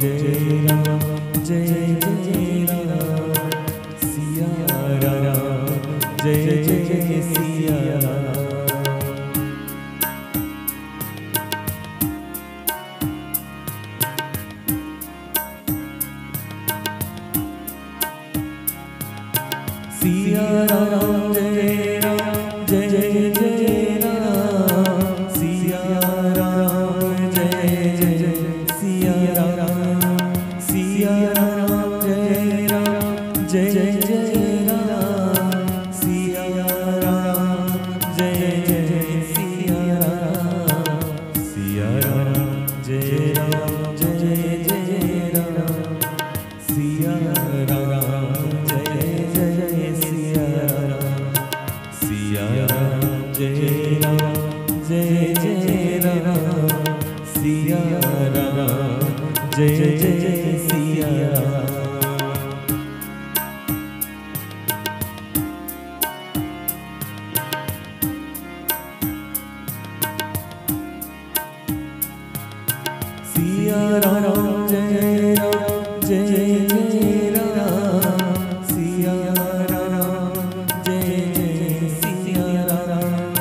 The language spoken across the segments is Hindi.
जय जय सिया राम। सिया राम जय राम जय जय राम। सिया राम जय जय सिया राम।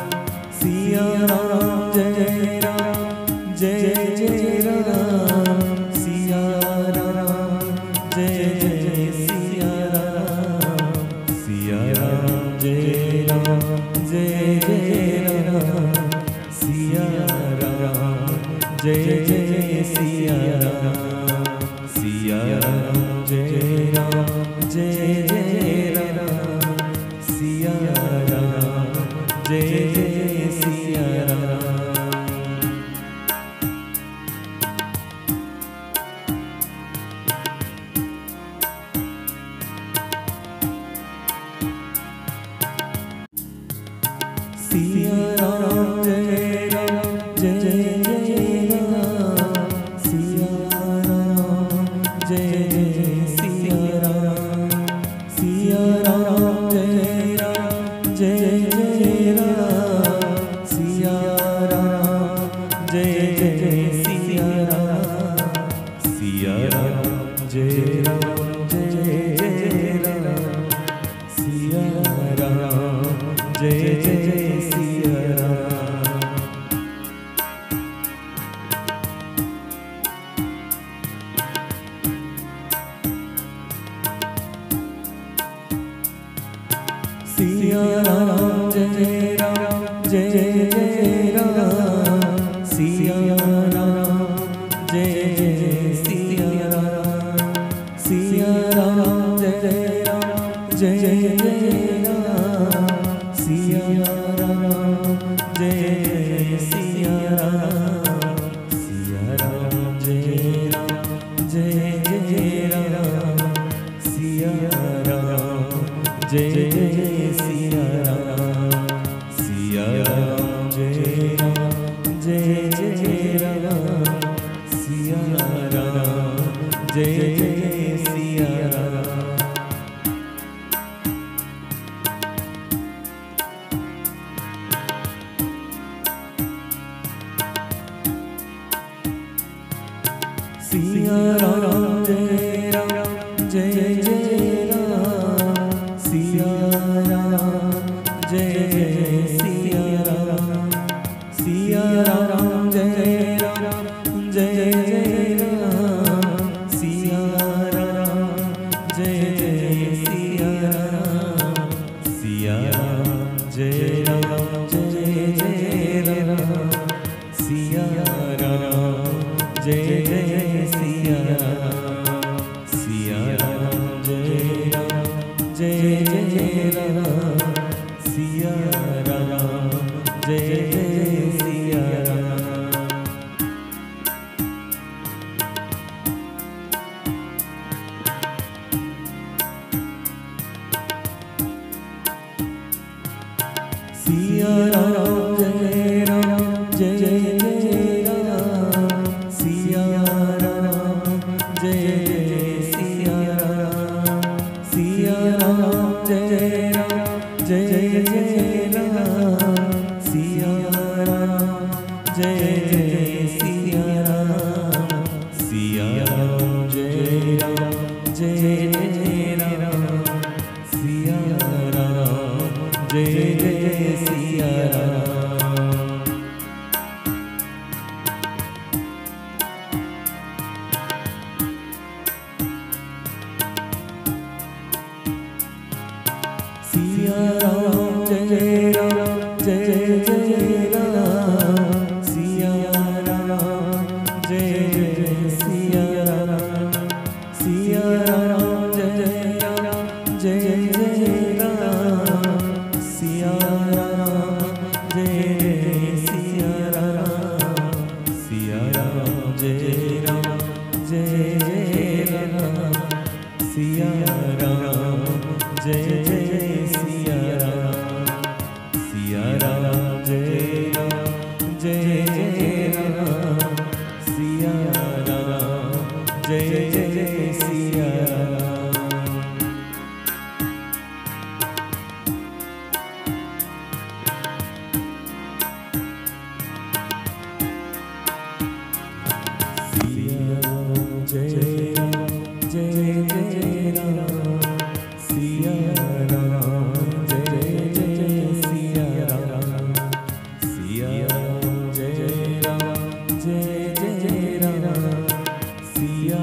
सिया राम जय राम जय जय राम। सिया राम जय जय सिया राम। सिया राम जय राम जय जय राम। सिया राम जय जय सिया राम। सिया राम जय राम जय जय राम। सिया राम जय जय सिया राम। सिया राम जय राम जय जय राम। सिया राम जय जय सिया राम। सिया राम जय राम जय जय राम। सिया राम जय जय सिया राम। सिया राम जय राम जय जय राम। सिया राम जय जय सिया राम। सिया राम जय राम जय जय राम। सिया राम जय जय सिया राम। सिया राम जय राम जय जय राम। सिया राम जय जय सिया राम। सिया राम जय राम जय जय राम। सिया राम जय जय सिया राम। सिया राम जय राम जय जय राम। सिया राम जय जय सिया राम। सिया राम जय राम जय जय राम। सिया राम जय जय सिया राम। सिया राम जय राम जय जय राम। सिया राम जय जय सिया राम। सिया राम जय राम जय जय राम। सिया राम जय जय सिया राम। सिया राम जय राम जय जय राम। सिया राम जय जय सिया राम। सिया राम जय राम जय जय राम। सिया राम जय जय सिया राम। सिया राम जय राम जय जय राम। सिया राम जय जय सिया राम। सिया राम जय राम जय जय राम। सिया राम जय जय सिया राम। सिया राम जय राम जय जय राम। सिया राम जय जय सिया राम। सिया राम जय राम जय जय राम। सिया राम जय जय सिया राम। सिया राम जय राम जय जय राम। सिया राम जय जय सिया राम। सिया राम जय राम जय जय राम। सिया राम जय जय जय सिया राम। सिया राम जय राम जय जय राम। सिया राम जय जय सिया राम। सिया राम जय राम जय जय राम। सिया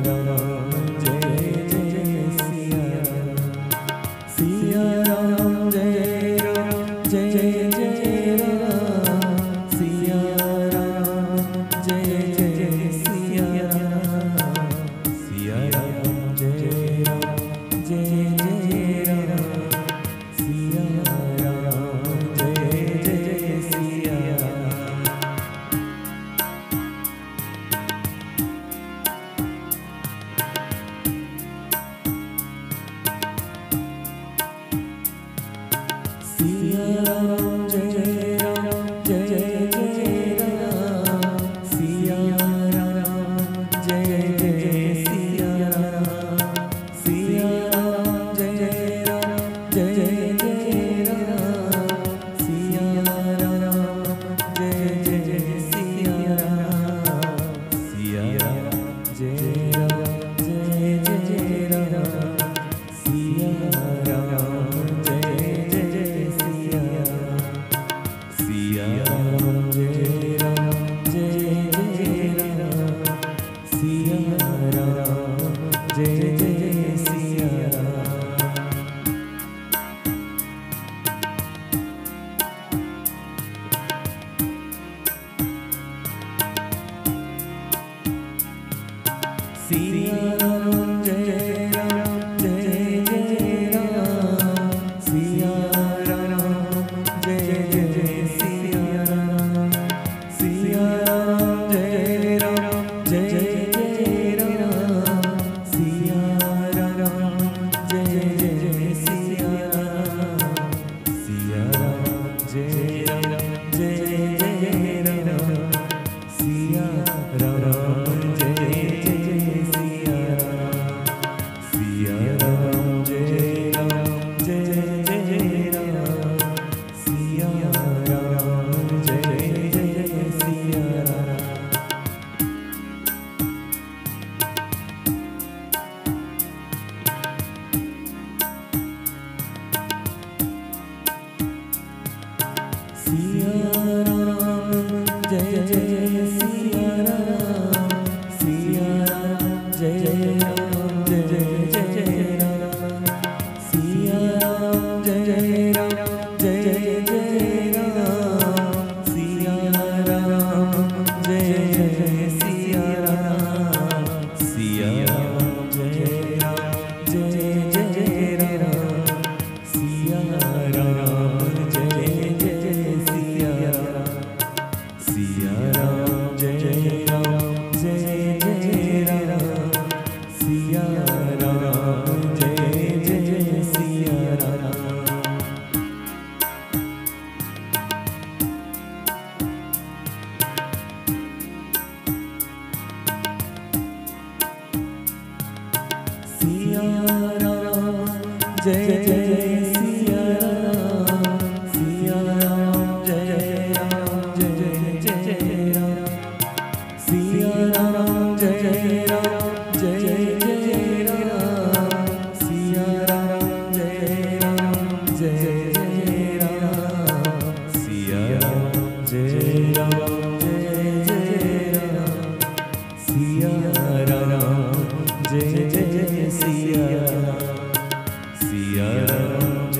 राम जय जय सिया राम। सिया राम जय राम जय जय राम। सिया राम जय जय सिया राम। सिया राम जय राम जय जय राम। सिया राम जय जय सिया राम। सिया राम जय राम जय जय राम। सिया राम जय जय सिया राम। सिया राम जय राम जय जय राम। सिया राम जय जय सिया राम। सिया राम जय राम जय जय राम। सिया राम जय जय सिया राम। सिया राम जय राम जय जय राम। सिया राम जय जय सिया राम। सिया राम जय राम जय जय राम। सिया राम जय जय सिया राम। सिया राम जय राम जय जय राम। सिया राम जय जय सिया राम। सिया राम जय राम जय जय राम। सिया राम जय जय सिया राम। सिया राम जय राम जय जय राम। सिया राम जय जय सिया राम। सिया राम जय जय सिया राम। सिया राम जय राम जय जय राम। सिया राम जय राम जय जय राम। सिया राम जय जय सिया राम। सिया राम जय राम जय जय राम। सिया राम जय जय सिया राम। सिया राम जय राम जय जय राम। सिया राम जय जय सिया राम। सिया राम जय जय सिया राम। सिया राम जय राम जय जय राम। सिया राम जय राम जय जय राम। सिया राम जय राम जय जय राम। सिया राम जय राम जय जय राम। सिया राम जय जय सिया राम। सिया राम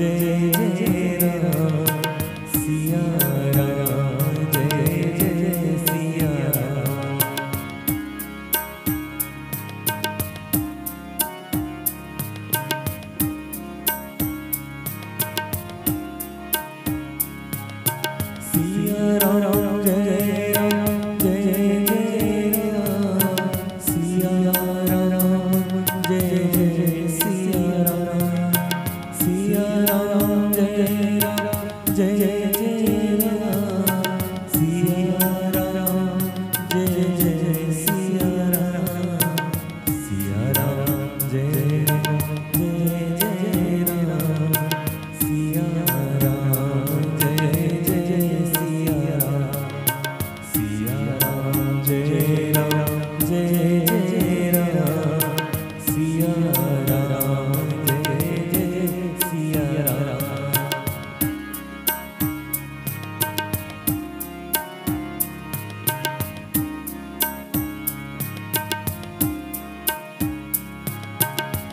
जय जय राम सिया राम जय जय सिया राम। सिया राम जय राम जय जय राम सिया राम जय जय सिया राम सिया राम जय राम जय जय राम सिया राम जय जय सिया राम सिया राम जय जय राम सिया राम जय जय सिया राम सिया राम जय राम जय जय राम सिया राम जय जय सिया राम।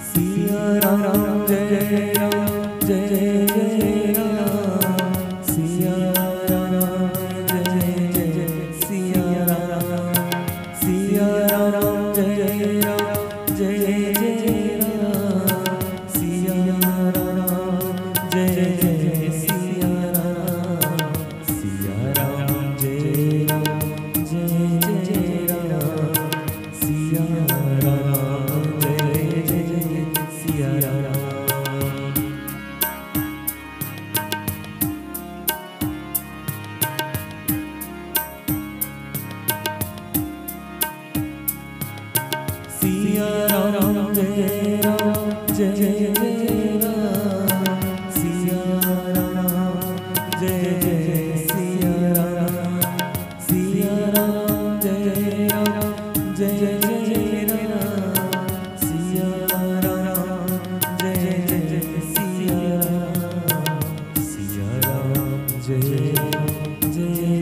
सिया राम जय राम जय जय राम सिया राम जय जय सिया राम सिया राम जय राम जय जय राम सिया राम जय जय सिया राम सिया राम जय राम जय जय राम सिया राम जय जय सिया राम। सिया राम जय राम जय जय राम सिया राम जय जय सिया राम सिया राम जय राम जय जय राम सिया राम जय जय सिया राम सिया राम जय जय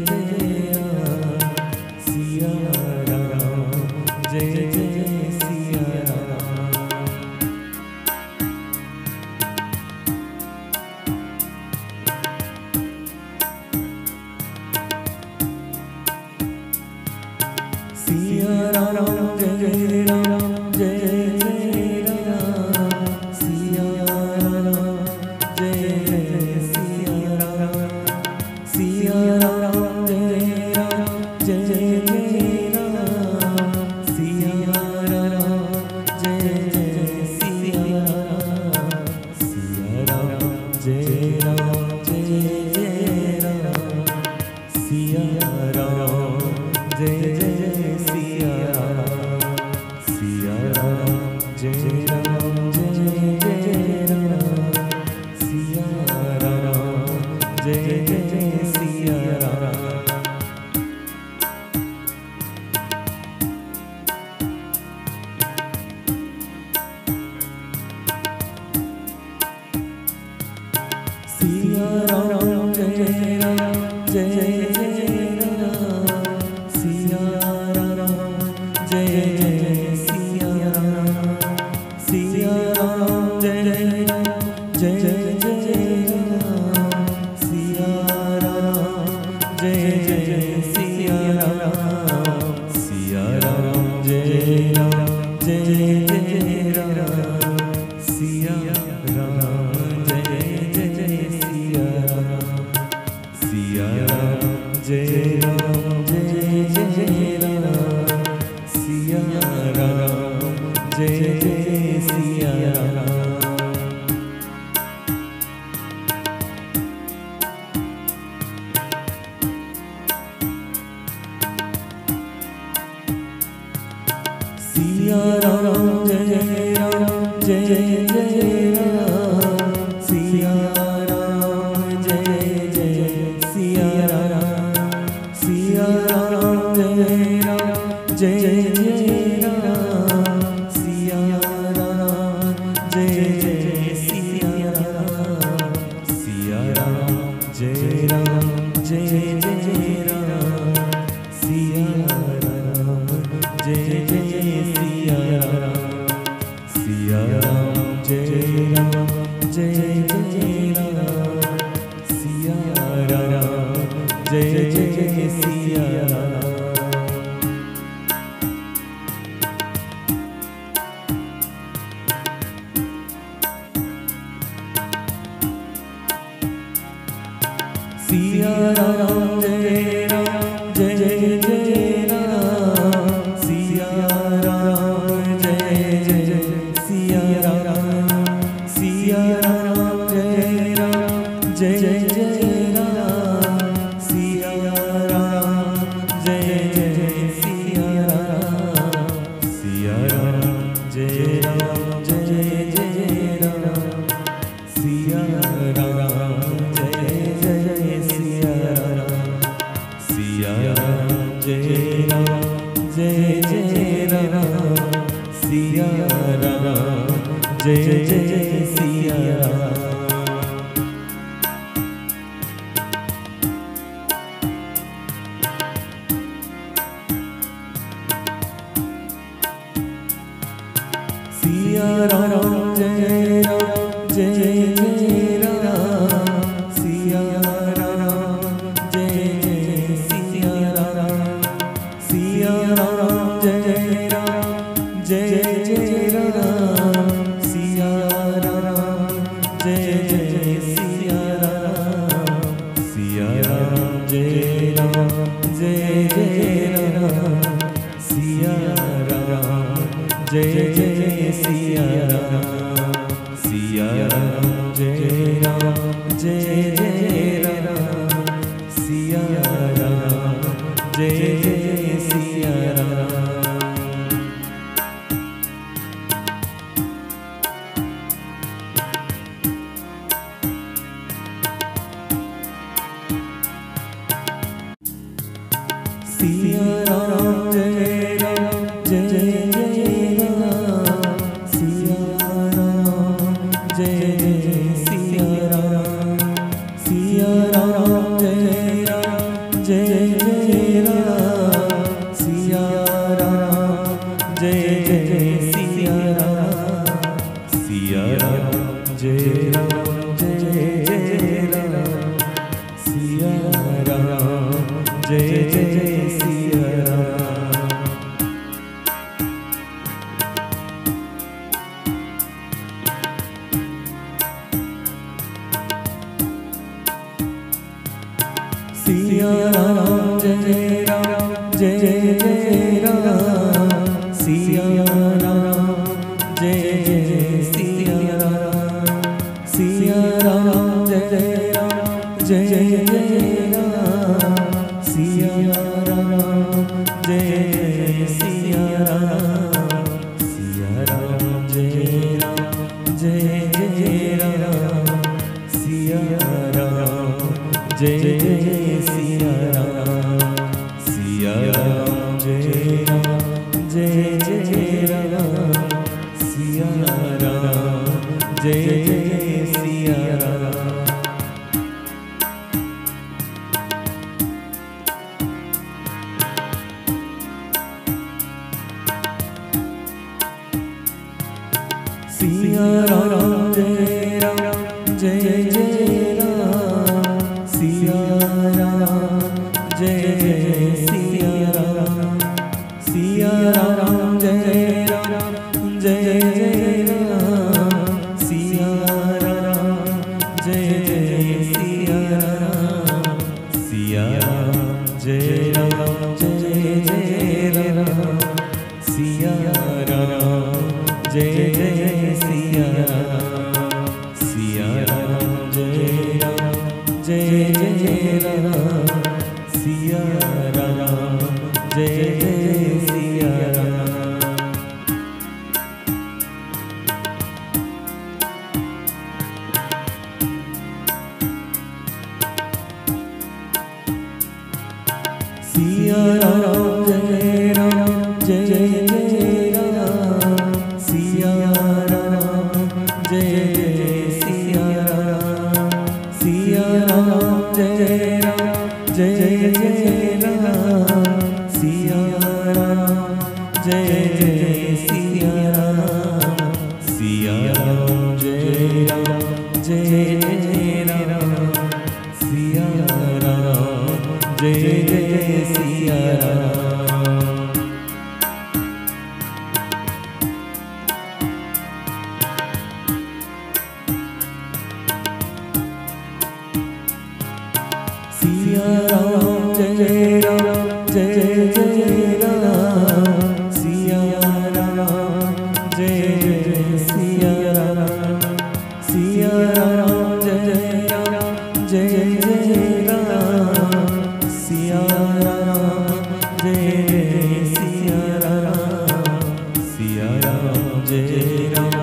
राम सिया राम जय जय सिया राम। सिया राम जय राम जय जय राम सिया राम जय जय सिया राम सिया राम जय राम जय जय राम सिया राम जय जय सिया राम सिया राम जय राम जय जय राम सिया राम जय जय सिया राम सिया राम जय राम जय जय राम सिया राम जय जय सिया राम। सिया राम जय राम जय जय राम सिया राम जय जय सिया राम सिया राम जय राम जय जय राम सिया राम जय जय सिया राम सिया राम जय राम जय जय राम सिया राम जय जय सिया राम सिया राम जय राम जय जय राम सिया राम जय जय सिया राम। सिया राम जय राम जय जय राम सिया राम जय जय सिया राम सिया राम जय राम जय जय राम सिया राम जय जय सिया राम सिया राम जय राम जय जय राम सिया राम जय जय सिया राम सिया राम जय सिया राम जय जय राम सिया राम जय जय सिया राम सिया राम जय जय राम सिया राम जय जय सिया राम सिया राम जय जय राम सिया राम जय जय सिया राम सिया राम जय राम सिया राम जय जय सिया राम सिया राम जय राम सिया राम जय सिया राम सिया राम जय राम सिया राम जय सिया राम सिया राम जय राम सिया राम जय जय सिया राम सिया राम जय राम सिया राम जय जय सिया राम सिया राम जय सिया राम जय सिया राम सिया राम जय राम सिया राम जय सिया राम सिया राम जय राम सिया राम जय सिया राम सिया राम जय राम सिया राम जय सिया राम सिया राम जय राम सिया राम जय सिया राम सिया राम जय राम सिया राम जय सिया राम सिया राम जय राम सिया राम जय सिया राम सिया राम जय राम सिया राम जय सिया राम सिया राम जय राम सिया राम जय सिया राम सिया राम जय राम सिया राम जय सिया राम सिया राम जय राम सिया राम जय सिया राम सिया राम जय राम सिया राम जय सिया राम सिया राम जय राम सिया राम जय सिया राम सिया राम जय राम सिया राम जय सिया राम राम जय राम जय जय राम सिया राम जय सिया राम सिया राम जय राम जय जय राम सिया राम जय सिया राम सिया राम जय राम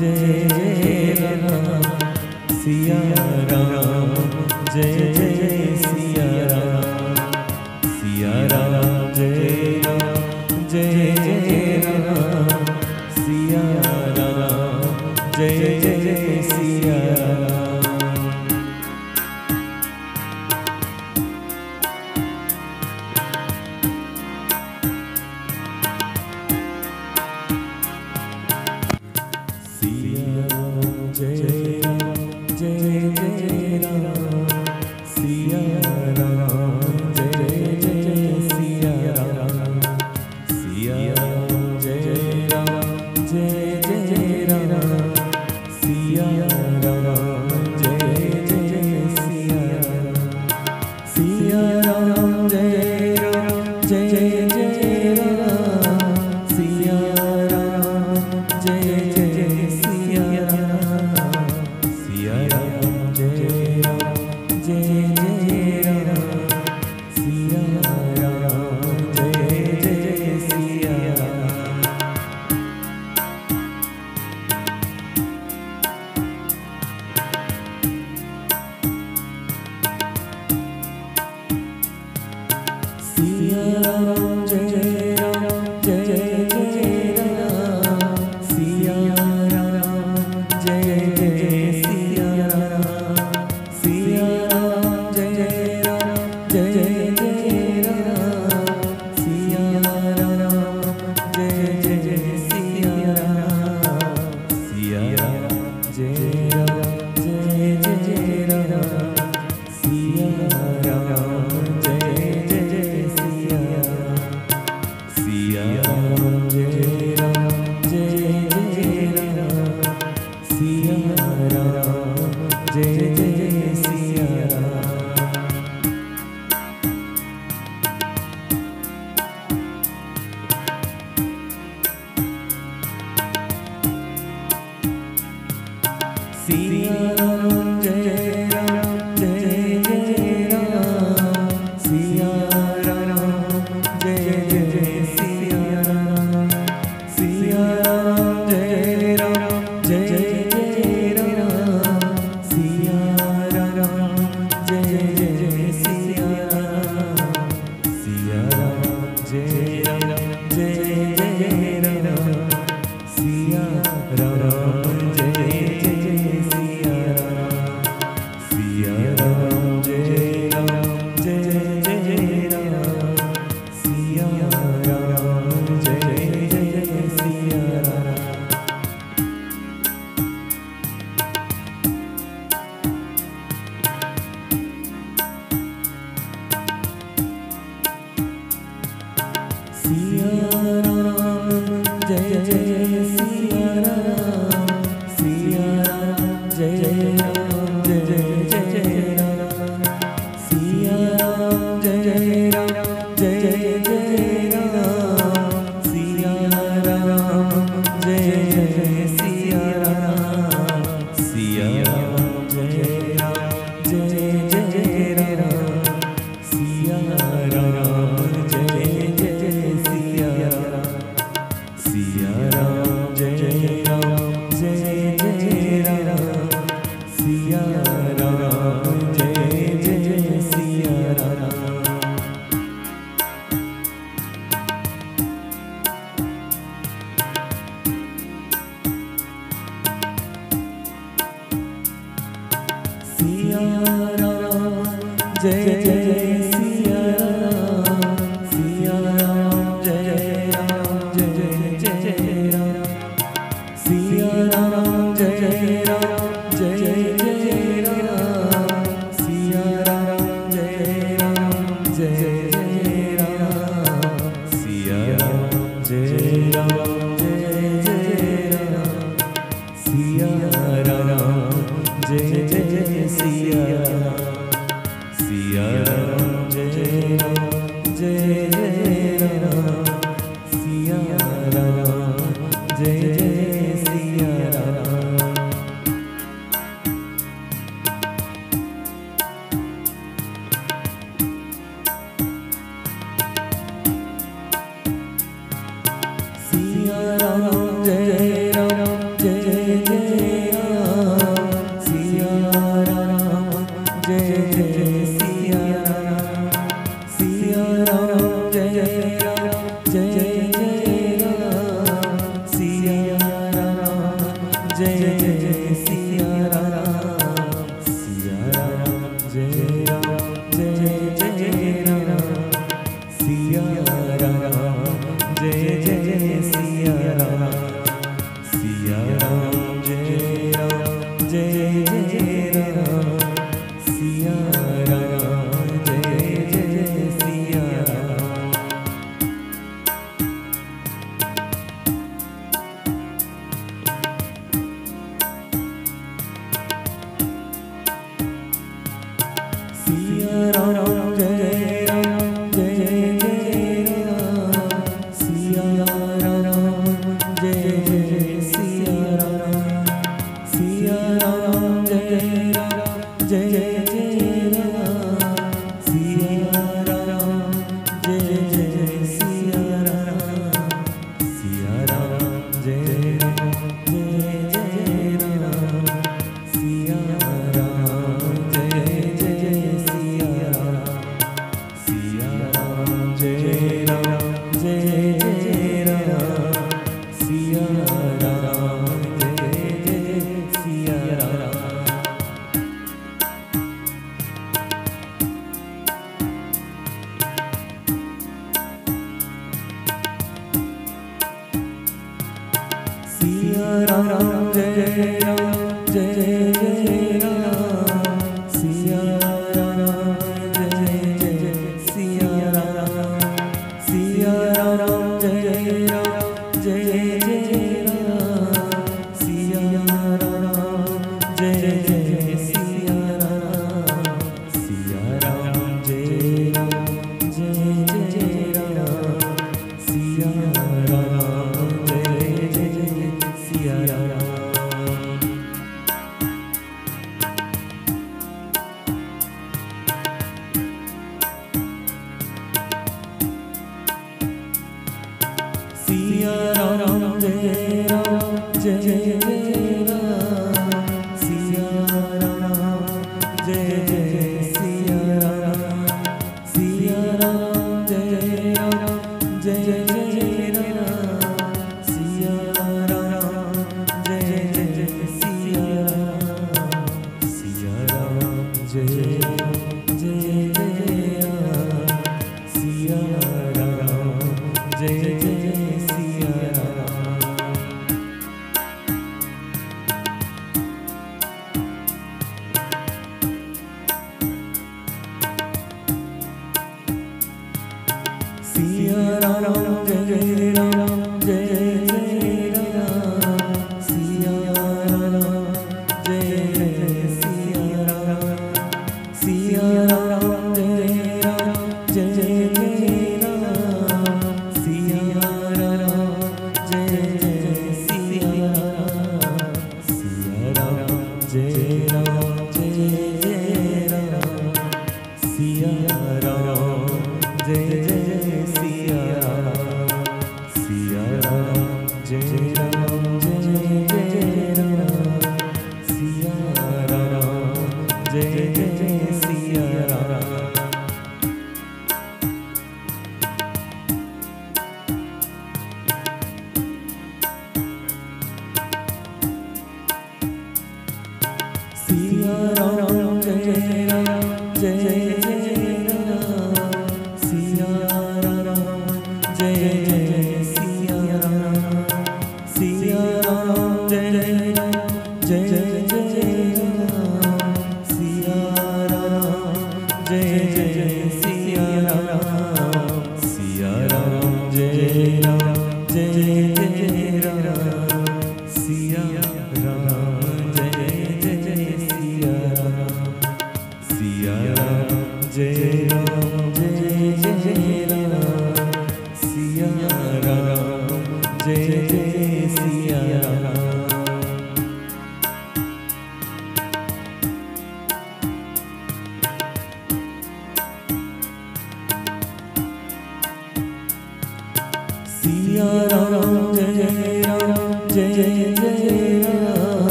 जय जय राम सिया राम जय जय सिया राम सिया राम जय राम जय जय राम सिया राम जय जय सिया राम सिया राम जय राम जय जय राम सिया राम जय जय सिया राम सिया राम जय राम जय जय राम सिया राम जय जय सिया राम सिया राम जय राम जय जय राम सिया राम जय जय सिया राम सिया राम जय राम जय जय राम सिया राम जय जय सिया राम सिया राम जय राम जय जय राम सिया राम जय जय सिया राम सिया राम जय राम जय जय राम सिया राम जय जय सिया राम सिया राम जय राम जय जय राम सिया राम जय जय सिया राम सिया राम जय राम जय जय राम सिया राम जय जय सिया राम सिया राम जय राम जय जय राम सिया राम जय जय सिया राम सिया राम जय राम जय जय राम सिया राम जय जय सिया राम सिया राम जय राम जय जय राम सिया राम जय जय सिया राम सिया राम जय राम जय जय राम सिया राम जय जय सिया राम सिया राम जय जय सिया राम सिया राम जय राम जय जय राम सिया राम जय राम जय जय राम सिया राम जय जय सिया राम सिया राम जय राम जय जय राम सिया राम जय जय सिया राम सिया राम जय राम जय जय राम सिया राम जय जय सिया राम सिया राम जय जय सिया राम सिया राम जय राम जय जय राम सिया राम जय राम जय जय राम सिया राम जय राम जय जय राम सिया राम जय राम जय जय राम सिया राम जय जय सिया राम सिया राम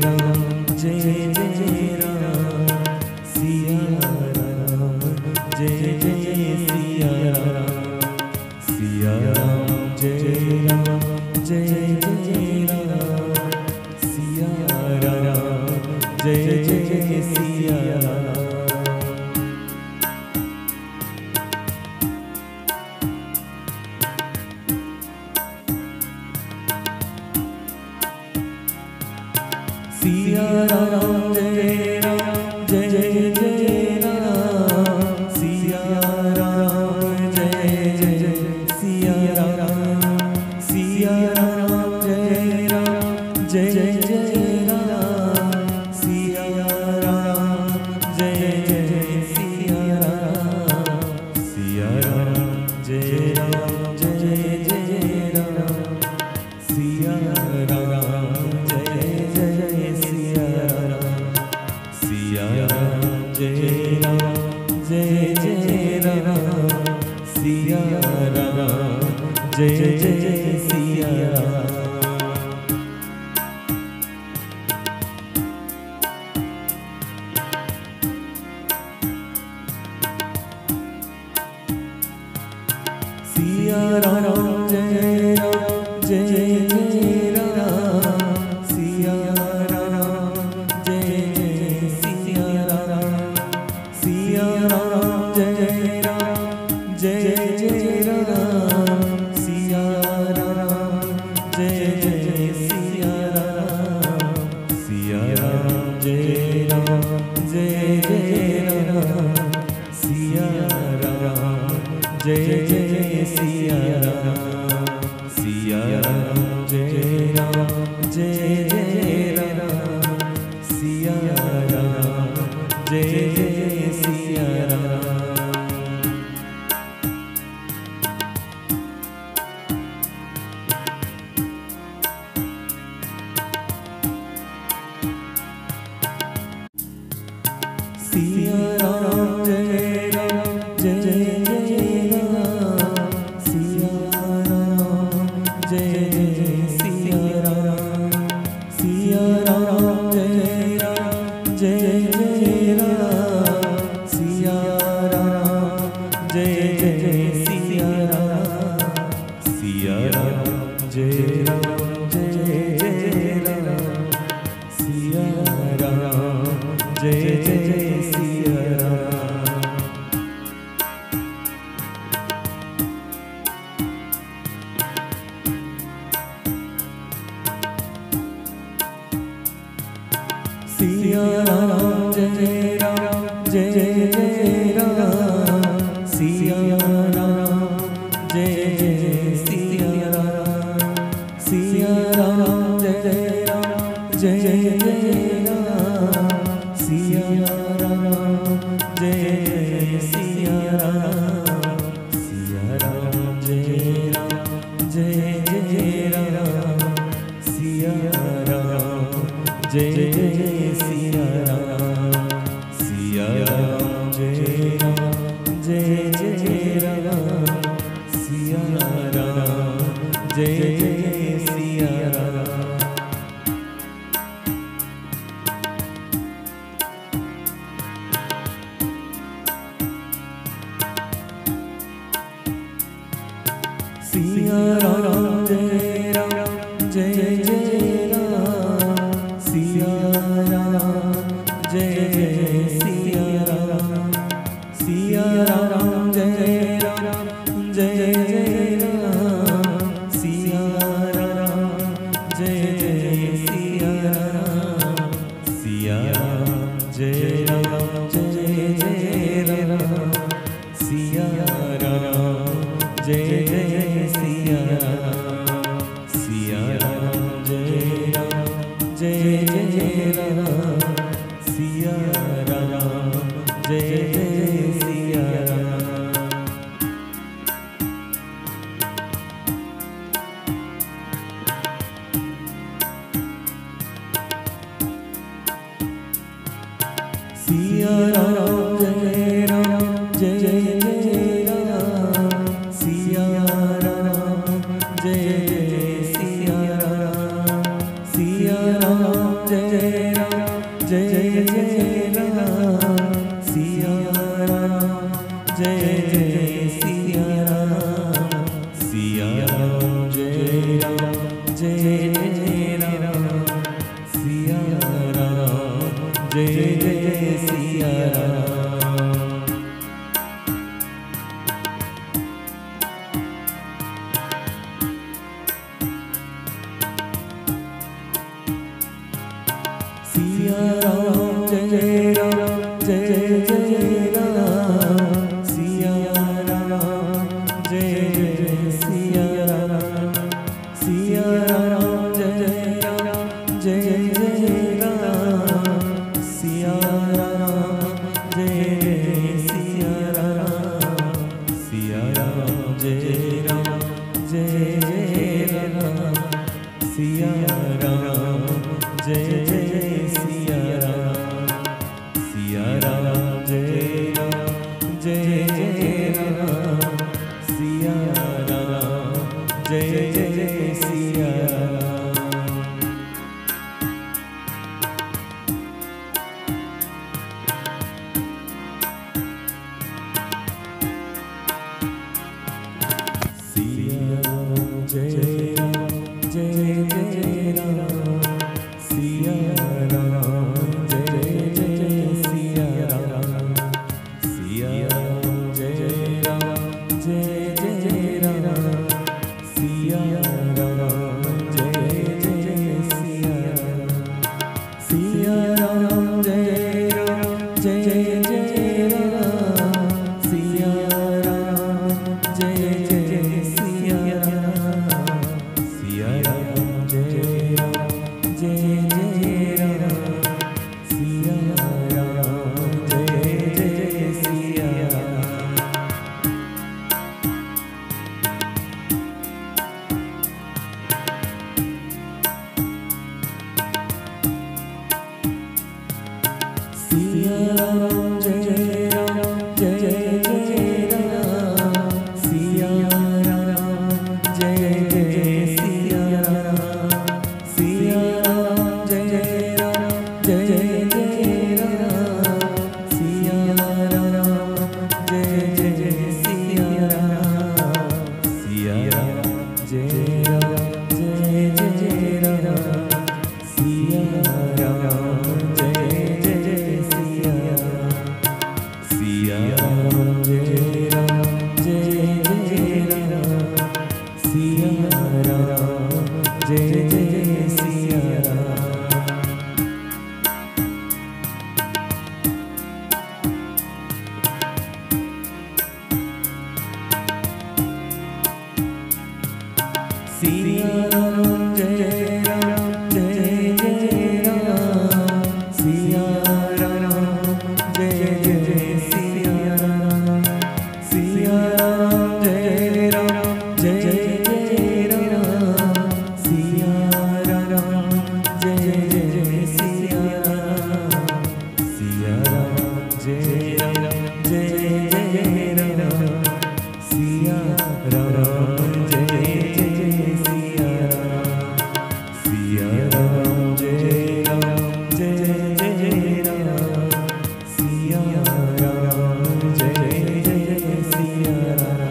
राम जय जय राम सिया राम जय जय सिया राम सिया राम जय राम जय जय राम सिया राम जय जय सिया राम सिया राम जय जय राम सिया राम जय जय सिया राम सिया राम जय जय राम सिया राम जय जय सिया राम सिया राम जय जय राम सिया राम सिया राम जय जय राम सिया राम जय जय सिया राम सिया राम जय जय राम सिया राम जय जय सिया राम सिया राम जय जय राम सिया राम जय जय सिया राम सिया राम जय जय राम सिया राम जय जय सिया राम सिया राम जय जय राम सिया राम जय जय सिया राम सिया राम जय जय राम सिया राम जय जय सिया राम सिया राम जय जय राम सिया राम जय जय सिया राम सिया राम जय जय राम सिया राम जय जय सिया राम सिया राम जय जय राम सिया राम जय जय सिया राम सिया राम जय जय राम सिया राम जय सिया राम सिया राम जय जय राम सिया राम जय जय सिया राम सिया राम जय जय राम सिया राम जय जय सिया राम सिया राम जय जय राम सिया राम जय जय सिया राम सिया राम जय जय राम सिया राम जय जय सिया राम सिया राम जय जय राम सिया राम जय जय सिया राम सिया राम जय जय राम सिया राम जय जय सिया राम सिया राम जय जय राम सिया राम जय जय सिया राम सिया राम जय जय जय सिया राम। सिया राम जय राम जय जय राम। सिया राम जय जय सिया राम। सिया राम जय राम जय जय राम। सिया राम जय जय सिया राम। सिया राम जय राम जय जय राम। सिया राम जय जय सिया राम। सिया राम जय राम जय जय राम। सिया राम जय जय सिया राम। सिया राम जय राम जय जय राम। सिया राम जय जय सिया राम। सिया राम जय राम जय जय राम। सिया राम जय जय सिया राम। सिया राम जय राम जय जय राम। सिया राम जय जय सिया राम। सिया राम जय राम जय जय राम। सिया राम जय जय सिया राम। सिया राम जय राम जय जय राम। सिया राम जय जय सिया राम। सिया राम जय राम जय जय राम। सिया राम जय जय सिया राम। सिया राम जय राम जय जय राम। सिया राम जय जय सिया राम। सिया राम जय राम जय जय राम। सिया राम जय जय सिया राम। सिया राम जय राम जय जय राम। सिया राम जय जय सिया राम। सिया राम जय राम जय जय राम। सिया राम जय जय सिया राम। सिया राम जय राम जय जय राम। सिया राम जय जय सिया राम। सिया राम जय राम जय जय राम। सिया राम जय जय सिया राम।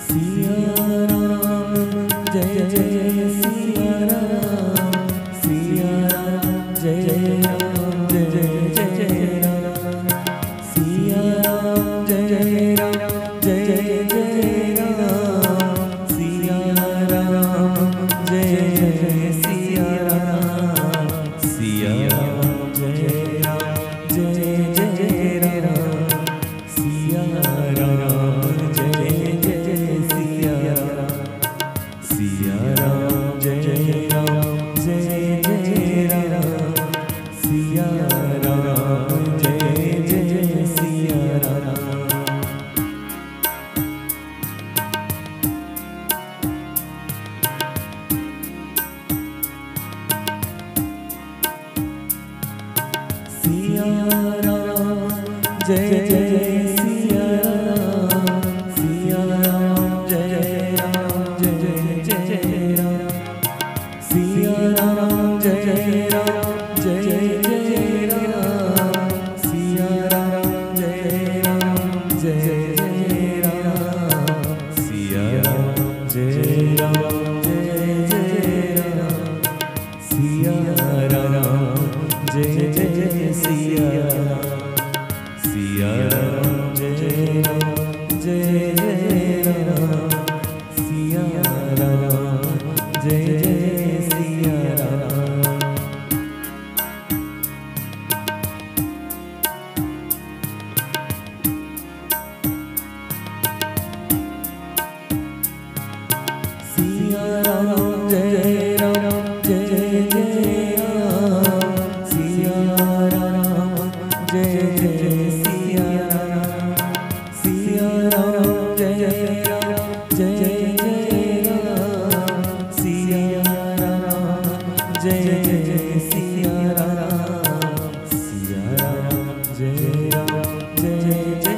सिया राम जय जय सिया राम। सिया राम जय राम जय जय राम। सिया राम जय राम जय जय राम। सिया राम जय जय सिया राम। सिया राम जय राम जय जय राम। सिया राम जय जय सिया राम। सिया राम जय राम जय जय राम। सिया राम जय जय सिया राम। सिया राम जय जय सिया राम। सिया राम जय राम जय जय राम। सिया राम जय राम जय जय राम। सिया राम जय राम जय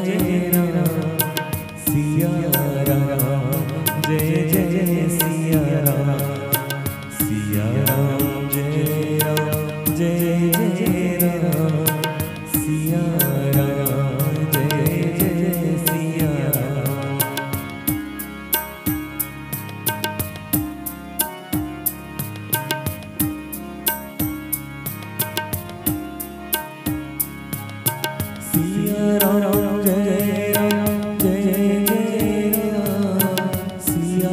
जय राम सिया राम जय जय सिया राम सिया राम जय जय राम सिया राम जय जय सिया राम सिया राम जय राम जय जय राम सिया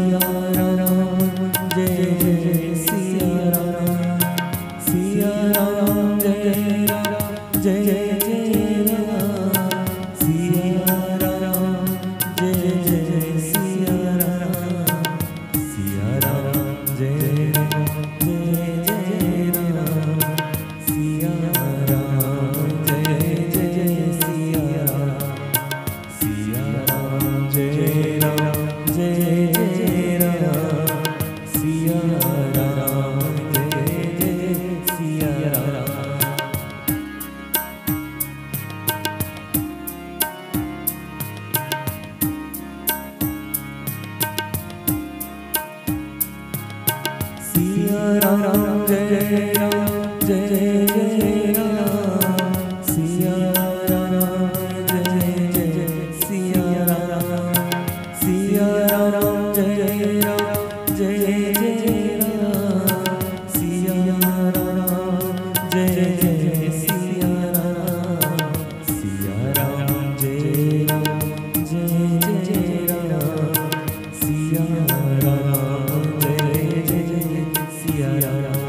राम जय जय सिया राम सिया राम जय जय राम सिया राम जय जय सिया राम सिया राम जय जय राम सिया राम जय जय सिया राम सिया राम जय राम सिया राम जय जय सिया राम सिया राम जय जय राम सिया राम जय जय सिया राम सिया राम जय जय राम सिया राम जय जय सिया राम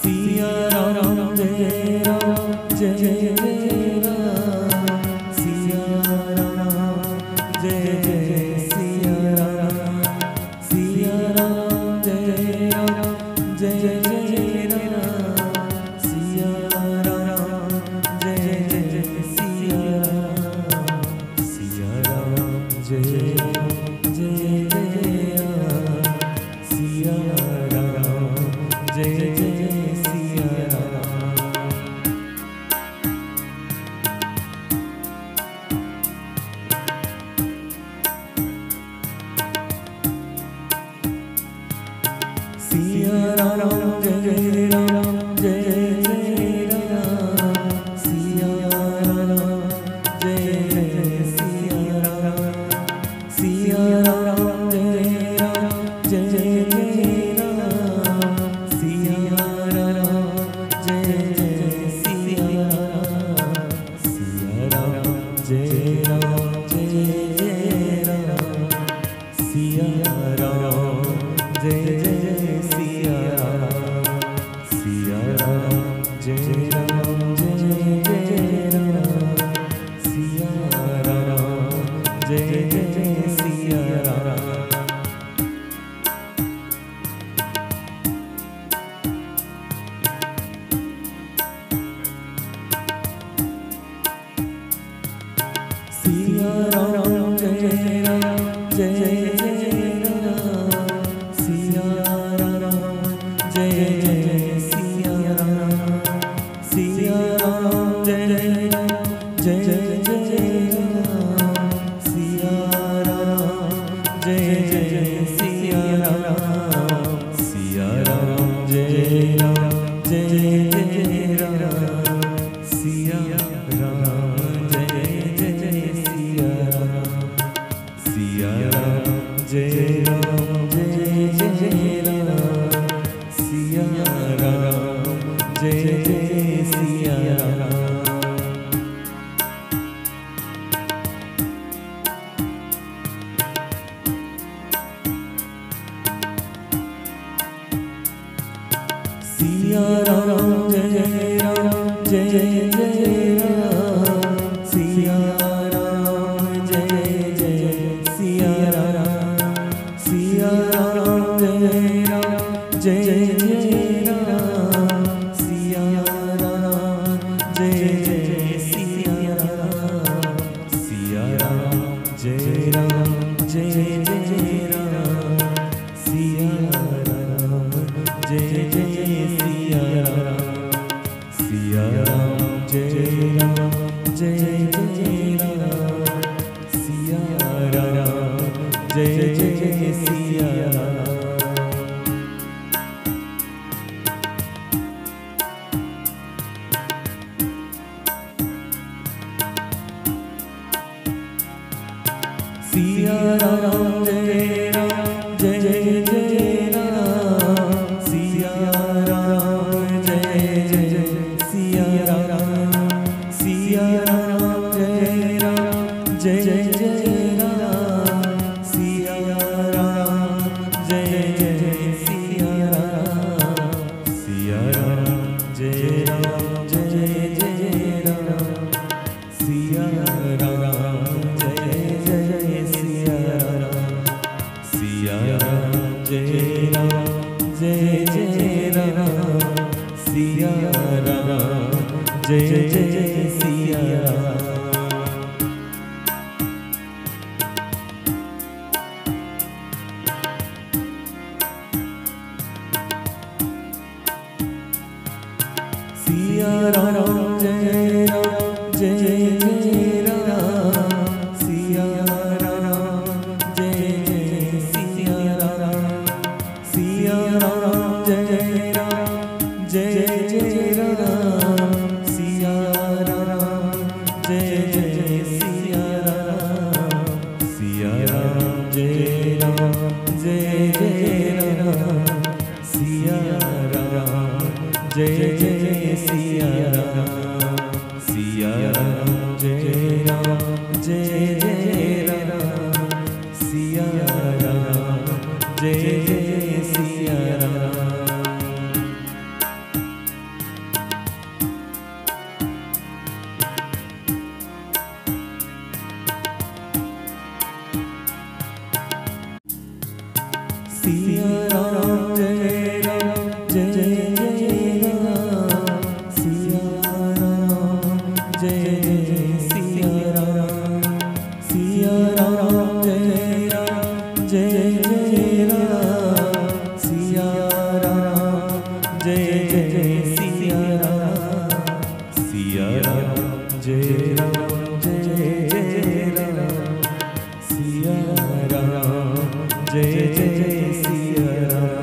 सिया राम जय जय राम सिया राम जय जय सिया राम सिया राम जय जय राम सिया राम जय जय सिया राम सिया राम जय जय राम सिया राम जय जय सिया राम सिया राम जय जय राम सिया राम जय जय सिया राम सिया राम जय जय राम सिया राम जय जय सिया राम सिया राम जय जय राम सिया राम जय जय सिया राम सिया राम जय जय राम सिया राम जय जय सिया राम सिया राम जय जय राम सिया राम जय जय सिया राम सिया राम जय जय राम सिया राम जय जय सिया राम सिया राम जय जय राम सिया राम जय जय सिया राम सिया राम जय जय राम सिया राम जय जय सिया राम सिया राम जय जय राम सिया राम जय जय सिया राम सिया राम जय जय राम सिया राम जय जय सिया राम सिया राम जय जय राम सिया राम जय जय सिया राम सिया राम जय जय राम जय जय सिया राम, सिया राम जय राम जय जय राम, सिया राम जय जय सिया राम, सिया राम जय राम जय जय राम, सिया राम जय जय सिया राम। सिया राम जय राम जय जय राम, सिया राम जय जय सिया राम, सिया राम जय राम जय जय राम, सिया राम जय जय सिया राम, सिया राम जय राम जय जय राम, सिया राम जय जय सिया राम, सिया राम जय राम जय जय राम, सिया राम जय जय सिया राम। सिया राम जय राम जय जय राम, सिया राम जय जय सिया राम, सिया राम जय राम जय जय राम, सिया राम जय जय सिया राम, सिया राम जय राम जय जय राम, सिया राम जय जय सिया राम।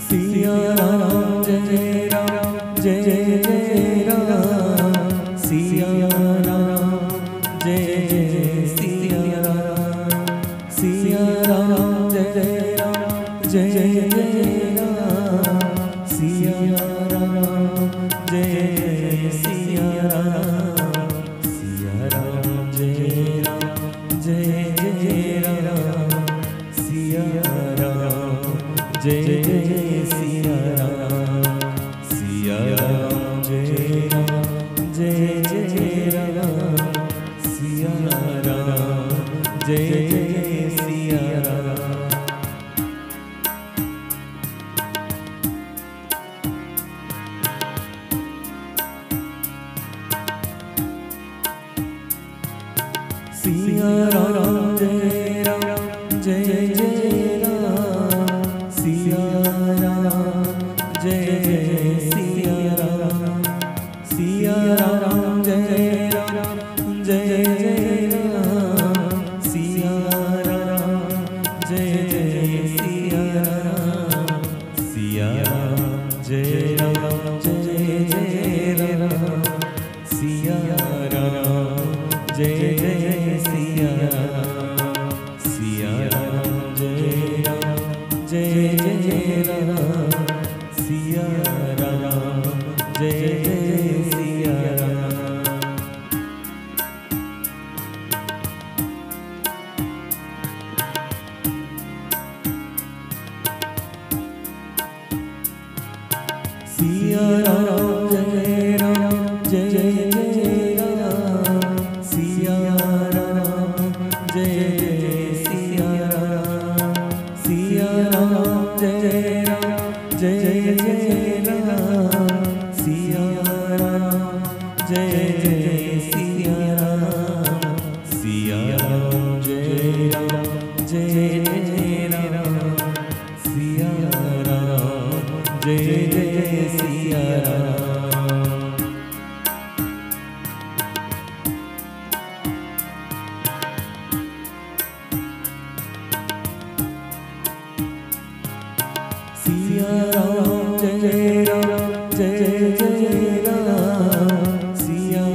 सिया राम जय राम जय जय राम, सिया राम जय जय सिया राम, सिया राम जय राम जय जय राम, सिया राम जय जय सिया राम, सिया राम जय राम जय जय राम, सिया राम जय जय सिया राम, सिया राम जय राम जय जय राम, सिया राम जय जय सिया राम। सिया राम जय राम जय जय राम, सिया राम जय जय सिया राम, सिया राम जय राम जय जय राम, सिया राम जय जय सिया राम, सिया राम जय राम जय जय राम, सिया राम जय जय सिया राम, सिया राम जय राम जय जय राम, सिया राम जय जय सिया राम। सिया राम जय राम जय जय राम, सिया राम जय जय सिया राम, सिया राम जय राम जय जय राम, सिया राम जय जय सिया राम, सिया राम जय राम जय जय राम, सिया राम जय जय सिया राम। सिया राम जय राम जय जय राम, सिया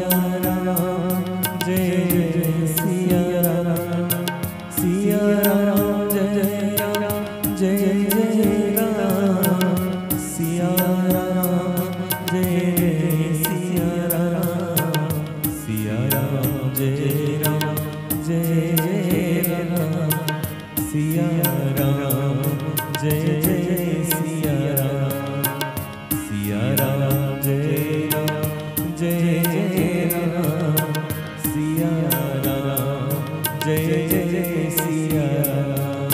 राम जय जय सिया राम, सिया राम जय राम जय जय राम, सिया राम राम जय जय सिया राम जय राम जय जय राम सिया राम जय जय सिया राम